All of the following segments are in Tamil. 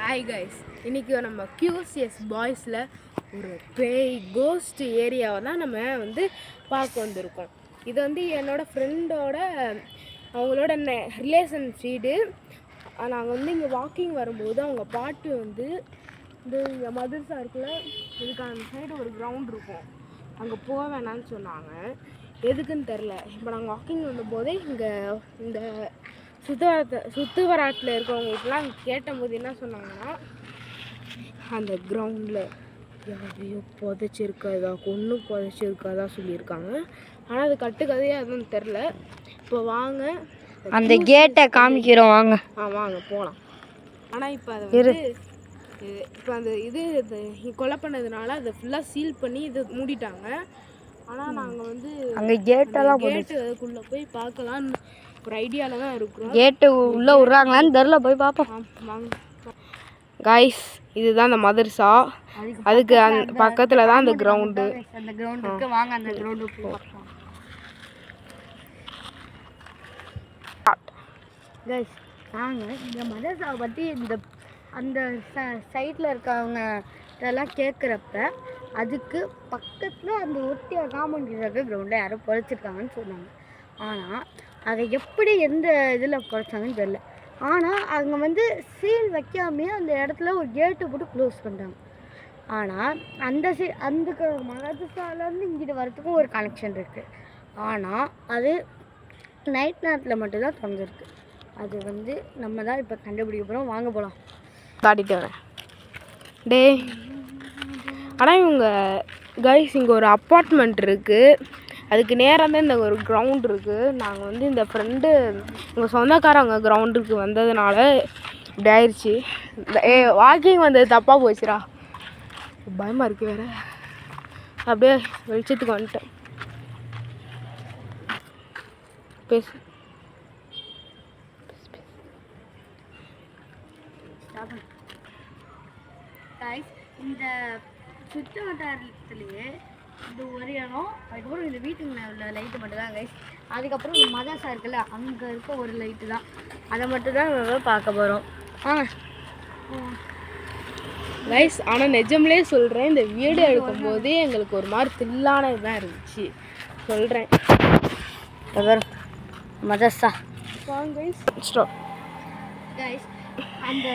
ஹாய் கைஸ், இன்றைக்கி நம்ம QCS பாய்ஸில் ஒரு பேய் கோஸ்ட் ஏரியாவை தான் நம்ம பார்க்க வந்திருக்கோம். இது என்னோடய ஃப்ரெண்டோட அவங்களோட ரிலேஷன் வீடு. நாங்கள் இங்கே வாக்கிங் வரும்போது அவங்க பாட்டு இங்கே மதர்ஸா இருக்குல்ல, இதுக்கு அந்த சைடு ஒரு கிரவுண்ட் இருக்கும், அங்கே போக வேணான்னு சொன்னாங்க. எதுக்குன்னு தெரில. இப்போ நாங்கள் வாக்கிங் வந்தபோதே இங்கே இந்த சுற்றுவராட்டில் இருக்கவங்களுக்குலாம் கேட்டபோது என்ன சொன்னாங்கன்னா, அந்த கிரவுண்டில் யாரையோ புதைச்சிருக்காதா, கொன்று புதைச்சிருக்காதா சொல்லியிருக்காங்க. ஆனால் அது கட்டுக்கதையாக எதுவும் தெரில. இப்போ வாங்க அந்த கேட்டை காமிக்கிறோம், வாங்க வாங்க போகலாம். ஆனால் இப்போ அதை இப்போ அந்த கொலை பண்ணதுனால அதை ஃபுல்லாக சீல் பண்ணி இது மூடிட்டாங்க. ஆனால் நாங்கள் அங்கே கேட்டெல்லாம் கேட்டுக்குள்ளே போய் பார்க்கலாம் ஒரு ஐடியாவில் தான் இருக்கிறோம். கேட்டு உள்ளே விட்றாங்களான்னு தெரில, போய் பார்ப்போம் வாங்க கைஸ். இதுதான் அந்த மதர்ஸா, அதுக்கு அந்த பக்கத்தில் தான் அந்த கிரவுண்டு. அந்த கிரவுண்டுக்கு வாங்க, அந்த கிரவுண்டுக்கு பார்ப்போம் கைஸ். நாங்கள் இந்த மதர்ஸாவை பற்றி அந்த சைட்டில் இருக்கவங்க இதெல்லாம் கேட்குறப்ப அதுக்கு பக்கத்தில் அந்த ஒட்டிய காம்பவுண்ட் இருக்க கிரவுண்டில் யாரோ பொழைச்சிருக்காங்கன்னு சொன்னாங்க. ஆனால் அதை எப்படி எந்த இதில் குறைச்சாங்கன்னு தெரில. ஆனால் அவங்க சீல் வைக்காமே அந்த இடத்துல ஒரு கேட்டு போட்டு க்ளோஸ் பண்ணிட்டாங்க. ஆனால் அந்த மதர்சாலேருந்து இங்கிட்டு வரத்துக்கும் ஒரு கனெக்ஷன் இருக்குது. ஆனால் அது நைட் நேரத்தில் மட்டும்தான் திறந்துருக்கு. அது நம்ம தான் இப்போ கண்டுபிடிக்க போகிறோம். வாங்க போகலாம். காட்டிட்டு வரேன் டே. ஆனால் இவங்க கைஸ் இங்கே ஒரு அப்பார்ட்மெண்ட் இருக்குது, அதுக்கு நேராக தான் இந்த ஒரு கிரவுண்ட் இருக்குது. நாங்கள் இந்த ஃப்ரெண்டு எங்கள் சொந்தக்காரங்க கிரவுண்டுக்கு வந்ததுனால இப்படி ஆயிடுச்சு. வாக்கிங் வந்தது தப்பாக போச்சுடா, பயமாக இருக்குது வேறு. அப்படியே வெளிச்சத்துக்கு வந்துட்டேன். பேசு. இந்த சுற்று வட்டாரத்துலேயே இந்த ஒரு இடம், அதுக்கப்புறம் இந்த வீட்டுக்கு உள்ள லைட்டு மட்டும் தான் கைஸ். அதுக்கப்புறம் இந்த மதர்ஸா இருக்குல்ல, அங்கே இருக்க ஒரு லைட்டு தான், அதை மட்டும் தான் நம்ம பார்க்க போகிறோம். கைஸ். ஆனால் நிஜம்லே சொல்கிறேன், இந்த வீடியோ எடுக்கும்போது எங்களுக்கு ஒரு மாதிரி தில்லான இதுதான் இருந்துச்சு, சொல்கிறேன். மதர்ஸா கைஸ். கைஸ் அந்த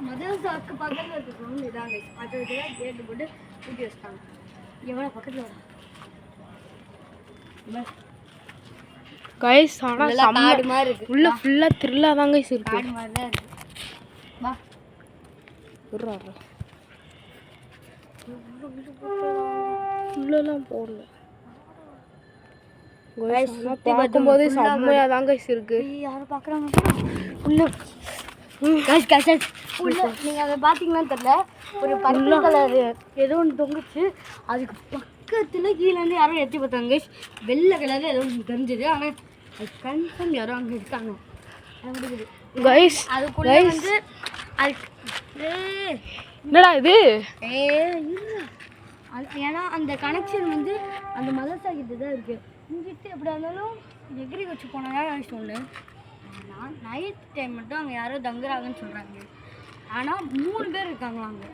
மதர்ஸாவுக்கு பக்கத்தில் இருக்க கிரவுண்ட் இதான் கைஸ். அதுக்கு தான் கேட்டு போட்டு ஊட்டி வச்சுட்டாங்க. எவ்வளோ பக்கத்தில் வரும் கைஸ். ஆனால் காடு மாதிரி இருக்குது, உள்ள ஃபுல்லாக த்ரில்லாக தான் கைஸ் இருக்குது. காடு மாதிரி தான் இருக்குது. வா உள்ளெல்லாம் போடல பார்க்கும்போது செம்மையாக தான் கைஸ் இருக்குது. யாரும் பார்க்குறாங்க உள்ள. நீங்கள் அதை பார்த்தீங்களான்னு தெரியல, ஒரு பர்பிள் கலர் ஏதோ ஒன்று தொங்குச்சு, அதுக்கு பக்கத்தில் கீழேருந்து யாரும் எத்தி பார்த்தாங்க கைஸ். வெள்ளை கலரில் ஏதோ ஒன்று தெரிஞ்சுது, ஆனால் அது கன்ஃபார்ம் யாரும் அங்கே இருக்காங்க கைஸ். அதுக்குள்ளே என்னடா இது? ஏன்னா அந்த கனெக்ஷன் அந்த மதர்ஸா கிட்ட தான் இருக்குது. இங்கிட்டு எப்படியா இருந்தாலும் எகிரி வச்சு போனதான் சொன்னேன். ஆனால் நைட் டைம் மட்டும் அங்கே யாரோ தங்குறாங்கன்னு சொல்கிறாங்க. ஆனால் 3 பேர் இருக்காங்களா அங்கே,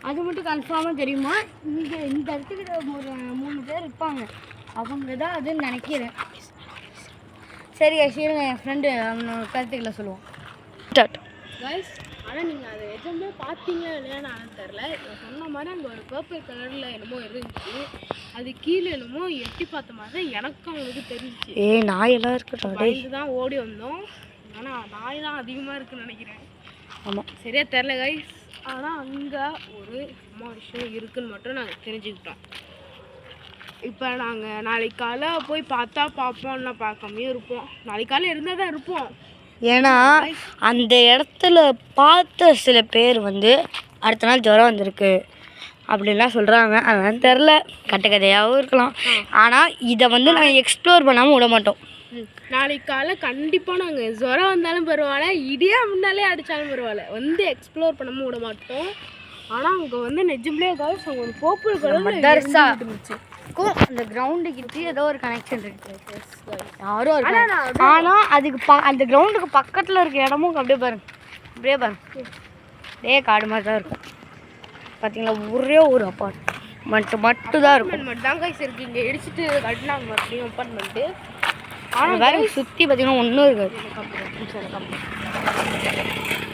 அது மட்டும் கன்ஃபார்மாக தெரியுமா? இங்கே இந்த இடத்துக்கிட்ட ஒரு 3 பேர் இருப்பாங்க, அவங்க தான் அதுன்னு நினைக்கிறேன். சரி இருங்க, என் ஃப்ரெண்டு அவனோட கருத்துக்களை சொல்லுவோம். ஆனால் நீங்கள் அதை எதுவுமே பார்த்தீங்களா இல்லையான்னு ஆனால் தெரில. சொன்ன மாதிரி அங்கே ஒரு பர்பிள் கலரில் என்னமோ இருந்துச்சு, அது கீழே என்னமோ எட்டி பார்த்த மாதிரி தான் எனக்கும் அவங்களுக்கு தெரிஞ்சிச்சு. நாயெல்லாம் இருக்கட்டும், இதுதான் ஓடி வந்தோம். ஆனால் நாய் தான் அதிகமாக இருக்குன்னு நினைக்கிறேன். ஆமாம், சரியாக தெரில கைஸ். ஆனால் அங்கே ஒரு விஷயம் இருக்குதுன்னு மட்டும் நாங்கள் தெரிஞ்சுக்கிட்டோம். இப்போ நாங்கள் நாளைக்கு காலை போய் பார்ப்போம்னா பார்க்காமே இருப்போம். நாளைக்கு காலை இருந்தால் தான் இருப்போம். ஏன்னா அந்த இடத்துல பார்த்த சில பேர் அடுத்த நாள் ஜுரம் வந்திருக்கு அப்படின்லாம் சொல்கிறாங்க. அதெல்லாம் தெரில, கட்டுக்கதையாகவும் இருக்கலாம். ஆனால் இதை நாங்கள் எக்ஸ்ப்ளோர் பண்ணாமல் விட மாட்டோம். நாளைக்கு காலை கண்டிப்பாக நாங்கள் ஜுரம் வந்தாலும் பரவாயில்ல, இடியா முன்னாலே அடித்தாலும் பரவாயில்ல, எக்ஸ்ப்ளோர் பண்ணாமல் விட மாட்டோம். ஆனால் அங்கே நிஜம்லே ஏதாவது ஒரு பர்பிள் கலர் மதர்ஸா இருந்துச்சு. அந்த கிரவுண்டுக்கிட்ட ஏதோ ஒரு கனெக்ஷன் இருக்குது யாரும். ஆனால் அதுக்கு அந்த கிரவுண்டுக்கு பக்கத்தில் இருக்க இடமும் அப்படியே பாருங்க, அப்படியே காடு மாதிரி தான் இருக்கும். பார்த்தீங்களா, ஒரே ஒரு அப்பார்ட்மெண்ட் மட்டும் தான் இருக்கும். மட்டும் தான் கைஸ் இருக்குது. இங்கே இடிச்சிட்டு கட்டினாங்க மறுபடியும் அப்பார்ட்மெண்ட்டு. ஆனால் வேறு சுற்றி பார்த்தீங்கன்னா ஒன்றும் இருக்காது.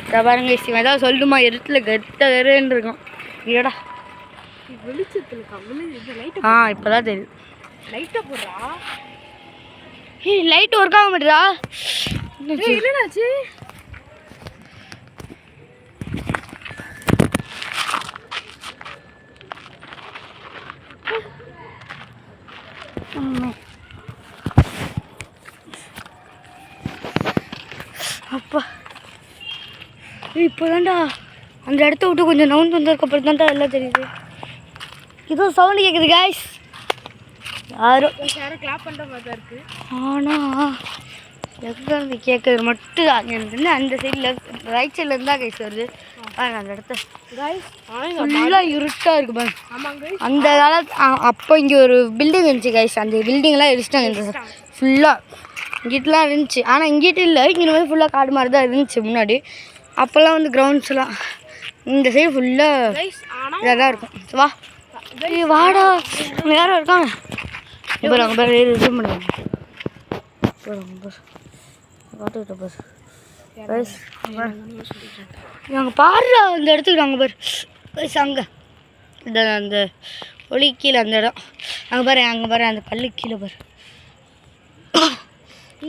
இதை பாருங்க, இவன் ஏதாவது சொல்லுமா இருட்டில் கெத்தன்னு இருக்கும். இல்லடா வெளிச்சத்தில் கம்மி இது லைட்டு. இப்போ தான் தெரியுது. லைட்டை போடுறா. லைட் ஒர்க் ஆக மாட்டேடா. என்னடாச்சு? அப்பா இப்போதான்டா அந்த இடத்த விட்டு கொஞ்சம் நவுந்து வந்ததுக்கப்புறம் தான்டா எல்லாம் தெரியுது. இதோ சவுண்டு கேட்குது கைஸ். யாரும் கிளாப் பண்ணுற மாதிரி தான் இருக்குது. ஆனால் எங்கே கேட்குறது மட்டும் தான் எனக்கு அந்த சைடில் ரைட் சைடில் இருந்தால் கைஸ் வருது. அந்த இடத்த ஃபுல்லாக இருட்டாக இருக்குது பாருங்க. ஆமாங்க. அந்த காலத்து அப்போ இங்கே ஒரு பில்டிங் இருந்துச்சு கைஸ். அந்த பில்டிங்லாம் இடிச்சிட்டாங்க. இந்த ஃபுல்லாக இங்கிட்டலாம் இருந்துச்சு. ஆனால் இங்கிட்ட இல்லை, இங்கே வந்து ஃபுல்லாக காடு மாதிரி தான் இருந்துச்சு முன்னாடி. அப்போல்லாம் வந்து கிரவுண்ட்ஸ்லாம் இந்த சைடு ஃபுல்லாக இதாக இருக்கும். வா வாடா, யாரும் இருக்காங்க. இப்போ அங்கே பேர் இது பண்ணுவாங்க. பார்த்துக்கிட்ட பஸ் நாங்கள் பாடுறா அந்த இடத்துக்கு நாங்கள் பாரு பஸ் அங்கே இந்த அந்த ஒளி கீழே அந்த இடம் அங்கே பாரு அந்த கல்லு கீழே பாரு.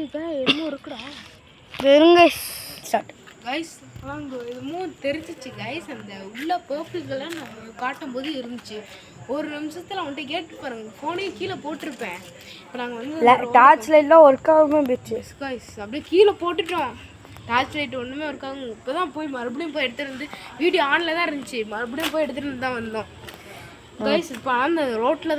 இன்னும் இருக்குடா. வெறுங்க ஸ்டார்ட் கைஸ். வாங்க, இதுவும் தெரிஞ்சிச்சு கைஸ். அந்த உள்ள பர்பிள்கெல்லாம் நம்ம காட்டும் போது இருந்துச்சு. ஒரு நிமிஷத்தில் அவன்கிட்ட கேட்டு பாருங்க, ஃபோனையும் கீழே போட்டிருப்பேன். இப்போ நாங்கள் வந்து டார்ச் லைட்லாம் ஒர்க் ஆகாமல் போயிடுச்சு கைஸ். அப்படியே கீழே போட்டுட்டோம். டார்ச் லைட் ஒன்றுமே ஒர்க் ஆகும். இப்போ தான் போய் மறுபடியும் போய் எடுத்துகிட்டு வந்து வீடியோ ஆனில் தான் இருந்துச்சு. மறுபடியும் போய் எடுத்துகிட்டு வந்து தான் வந்தோம் கைஸ். இப்போ அந்த ரோட்டில் தான்